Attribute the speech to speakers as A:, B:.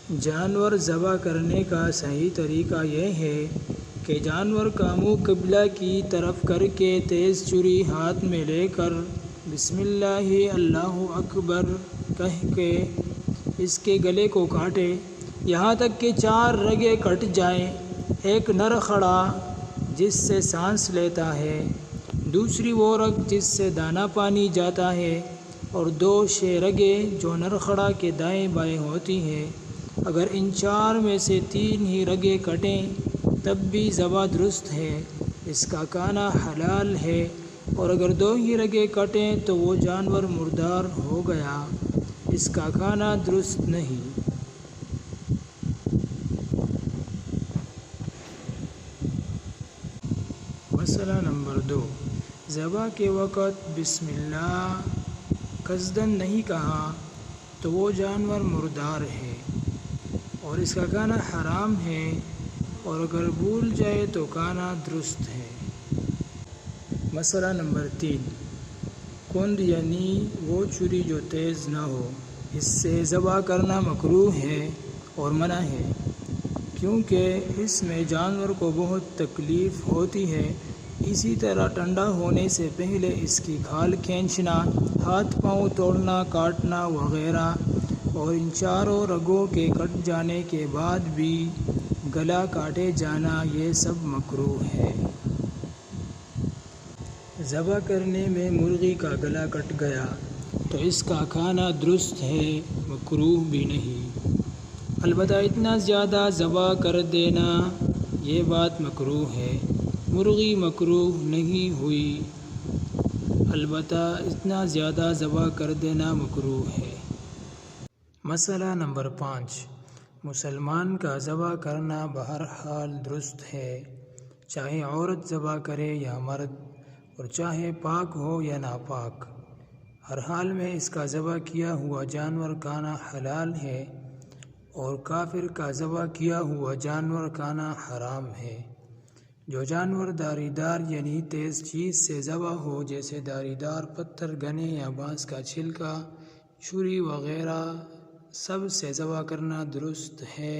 A: جانور ذبح کرنے کا صحیح طریقہ یہ ہے کہ جانور کا منہ قبلہ کی طرف کر کے تیز چھری ہاتھ میں لے کر بسم اللہ اللہ اکبر کہہ کے اس کے گلے کو کاٹے یہاں تک کہ 4 رگیں کٹ جائیں، ایک نر کھڑا جس سے سانس لیتا ہے، دوسری وہ رگ جس سے دانہ پانی جاتا ہے، اور 2 شے رگیں جو نر کھڑا کے دائیں بائیں ہوتی ہیں۔ اگر ان 4 میں سے 3 ہی رگیں کٹیں تب بھی ذبح درست ہے، اس کا کھانا حلال ہے، اور اگر 2 ہی رگیں کٹیں تو وہ جانور مردار ہو گیا، اس کا کھانا درست نہیں۔ مسئلہ نمبر 2، ذبح کے وقت بسم اللہ قصداً نہیں کہا تو وہ جانور مردار ہے اور اس کا کھانا حرام ہے، اور اگر بھول جائے تو کھانا درست ہے۔ مسئلہ نمبر 3، کند یعنی وہ چھری جو تیز نہ ہو، اس سے ذبح کرنا مکروہ ہے اور منع ہے، کیونکہ اس میں جانور کو بہت تکلیف ہوتی ہے۔ اسی طرح ٹھنڈا ہونے سے پہلے اس کی کھال کھینچنا، ہاتھ پاؤں توڑنا، کاٹنا وغیرہ، اور ان 4 رگوں کے کٹ جانے کے بعد بھی گلا کاٹے جانا، یہ سب مکروہ ہے۔ ذبح کرنے میں مرغی کا گلا کٹ گیا تو اس کا کھانا درست ہے، مکروہ بھی نہیں، البتہ اتنا زیادہ ذبح کر دینا یہ بات مکروہ ہے۔ مرغی مکروہ نہیں ہوئی، البتہ اتنا زیادہ ذبح کر دینا مکروہ ہے۔ مسئلہ نمبر 5، مسلمان کا ذبح کرنا بہرحال درست ہے، چاہے عورت ذبح کرے یا مرد، اور چاہے پاک ہو یا ناپاک، ہر حال میں اس کا ذبح کیا ہوا جانور کھانا حلال ہے، اور کافر کا ذبح کیا ہوا جانور کھانا حرام ہے۔ جو جانور دھاری دار یعنی تیز چیز سے ذبح ہو، جیسے دھاری دار پتھر، گنے یا بانس کا چھلکا، چھری وغیرہ، سب سے ذبح کرنا درست ہے۔